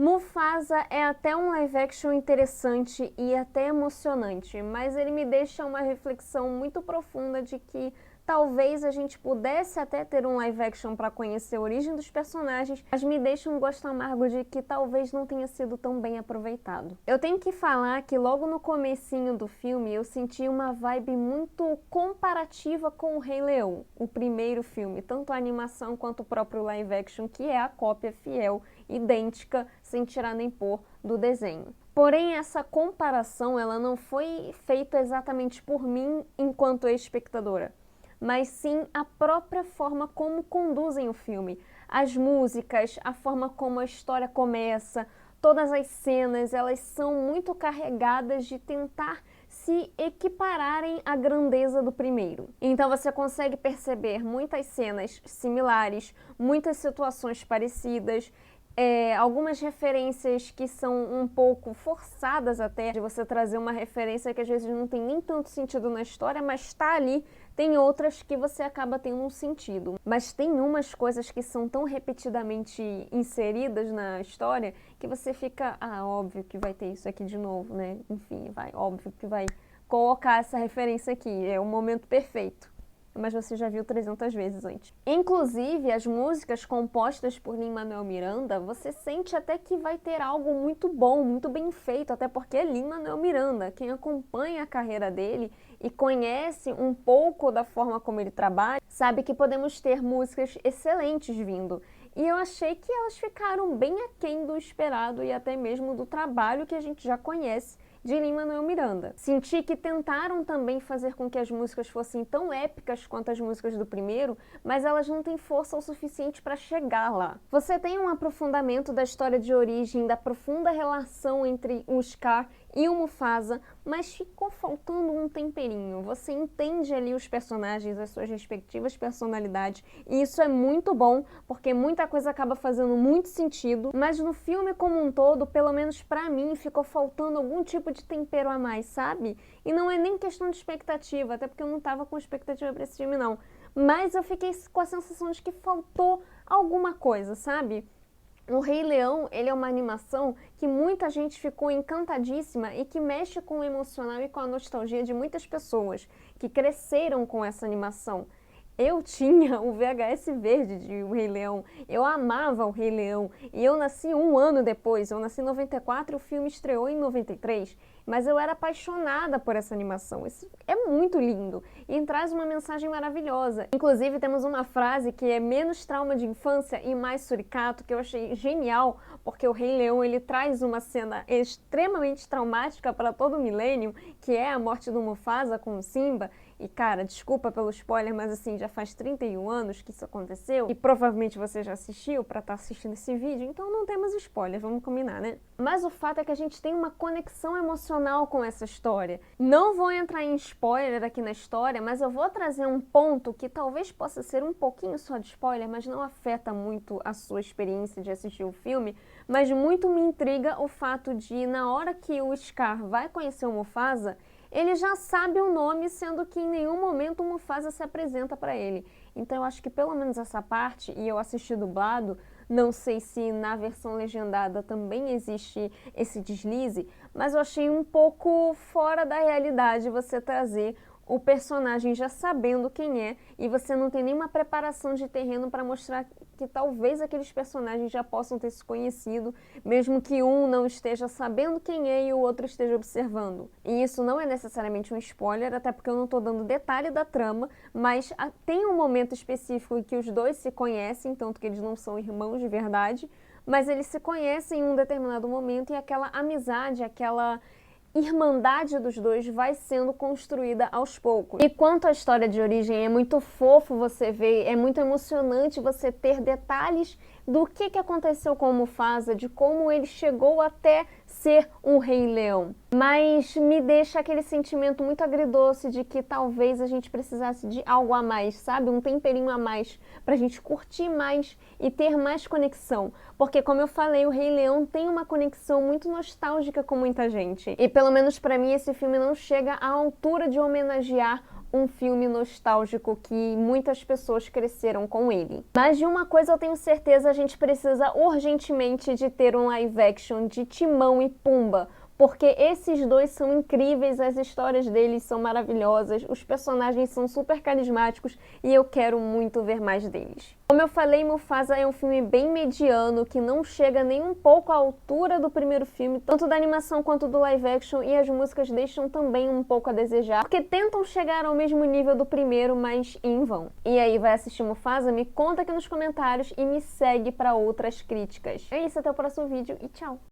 Mufasa é até um live action interessante e até emocionante, mas ele me deixa uma reflexão muito profunda de que talvez a gente pudesse até ter um live action para conhecer a origem dos personagens, mas me deixa um gosto amargo de que talvez não tenha sido tão bem aproveitado. Eu tenho que falar que logo no comecinho do filme eu senti uma vibe muito comparativa com o Rei Leão, o primeiro filme, tanto a animação quanto o próprio live action, que é a cópia fiel, idêntica, sem tirar nem pôr, do desenho. Porém, essa comparação ela não foi feita exatamente por mim enquanto espectadora, mas sim a própria forma como conduzem o filme. As músicas, a forma como a história começa, todas as cenas, elas são muito carregadas de tentar se equipararem à grandeza do primeiro. Então você consegue perceber muitas cenas similares, muitas situações parecidas, algumas referências que são um pouco forçadas até, de você trazer uma referência que às vezes não tem nem tanto sentido na história, mas está ali. Tem outras que você acaba tendo um sentido. Mas tem umas coisas que são tão repetidamente inseridas na história que você fica, óbvio que vai ter isso aqui de novo, né? Enfim, óbvio que vai colocar essa referência aqui, é o momento perfeito. Mas você já viu 300 vezes antes. Inclusive, as músicas compostas por Lin-Manuel Miranda, você sente até que vai ter algo muito bom, muito bem feito, até porque é Lin-Manuel Miranda. Quem acompanha a carreira dele e conhece um pouco da forma como ele trabalha, sabe que podemos ter músicas excelentes vindo. E eu achei que elas ficaram bem aquém do esperado e até mesmo do trabalho que a gente já conhece de Lin-Manuel Miranda. Senti que tentaram também fazer com que as músicas fossem tão épicas quanto as músicas do primeiro, mas elas não têm força o suficiente para chegar lá. Você tem um aprofundamento da história de origem, da profunda relação entre o Scar e o Mufasa, mas ficou faltando um temperinho. Você entende ali os personagens, as suas respectivas personalidades, e isso é muito bom, porque muita coisa acaba fazendo muito sentido, mas no filme como um todo, pelo menos pra mim, ficou faltando algum tipo de tempero a mais, sabe? E não é nem questão de expectativa, até porque eu não tava com expectativa pra esse filme, não. Mas eu fiquei com a sensação de que faltou alguma coisa, sabe? O Rei Leão, ele é uma animação que muita gente ficou encantadíssima e que mexe com o emocional e com a nostalgia de muitas pessoas que cresceram com essa animação. Eu tinha o VHS verde de O Rei Leão, eu amava O Rei Leão e eu nasci um ano depois, eu nasci em 94 e o filme estreou em 93, mas eu era apaixonada por essa animação. Isso é muito lindo e traz uma mensagem maravilhosa. Inclusive temos uma frase que é menos trauma de infância e mais suricato, que eu achei genial, porque o Rei Leão ele traz uma cena extremamente traumática para todo o milênio, que é a morte do Mufasa com o Simba. E cara, desculpa pelo spoiler, mas assim, já faz 31 anos que isso aconteceu e provavelmente você já assistiu para estar assistindo esse vídeo, então não temos spoiler, vamos combinar, né? Mas o fato é que a gente tem uma conexão emocional com essa história. Não vou entrar em spoiler aqui na história, mas eu vou trazer um ponto que talvez possa ser um pouquinho só de spoiler, mas não afeta muito a sua experiência de assistir o filme, mas muito me intriga o fato de, na hora que o Scar vai conhecer o Mufasa, ele já sabe o nome, sendo que em nenhum momento o Mufasa se apresenta para ele. Então eu acho que pelo menos essa parte, e eu assisti dublado, não sei se na versão legendada também existe esse deslize, mas eu achei um pouco fora da realidade você trazer o personagem já sabendo quem é e você não tem nenhuma preparação de terreno para mostrar que talvez aqueles personagens já possam ter se conhecido, mesmo que um não esteja sabendo quem é e o outro esteja observando. E isso não é necessariamente um spoiler, até porque eu não estou dando detalhe da trama, mas tem um momento específico em que os dois se conhecem, tanto que eles não são irmãos de verdade, mas eles se conhecem em um determinado momento e aquela amizade, aquela irmandade dos dois vai sendo construída aos poucos. E quanto à história de origem, é muito fofo você ver, é muito emocionante você ter detalhes do que aconteceu com o Mufasa, de como ele chegou até ser um Rei Leão. Mas me deixa aquele sentimento muito agridoce de que talvez a gente precisasse de algo a mais, sabe? Um temperinho a mais, pra gente curtir mais e ter mais conexão. Porque, como eu falei, o Rei Leão tem uma conexão muito nostálgica com muita gente. E pelo menos pra mim esse filme não chega à altura de homenagear um filme nostálgico que muitas pessoas cresceram com ele. Mas de uma coisa eu tenho certeza, a gente precisa urgentemente de ter um live action de Timão e Pumba, porque esses dois são incríveis, as histórias deles são maravilhosas, os personagens são super carismáticos e eu quero muito ver mais deles. Como eu falei, Mufasa é um filme bem mediano, que não chega nem um pouco à altura do primeiro filme, tanto da animação quanto do live action, e as músicas deixam também um pouco a desejar, porque tentam chegar ao mesmo nível do primeiro, mas em vão. E aí, vai assistir Mufasa? Me conta aqui nos comentários e me segue para outras críticas. É isso, até o próximo vídeo e tchau!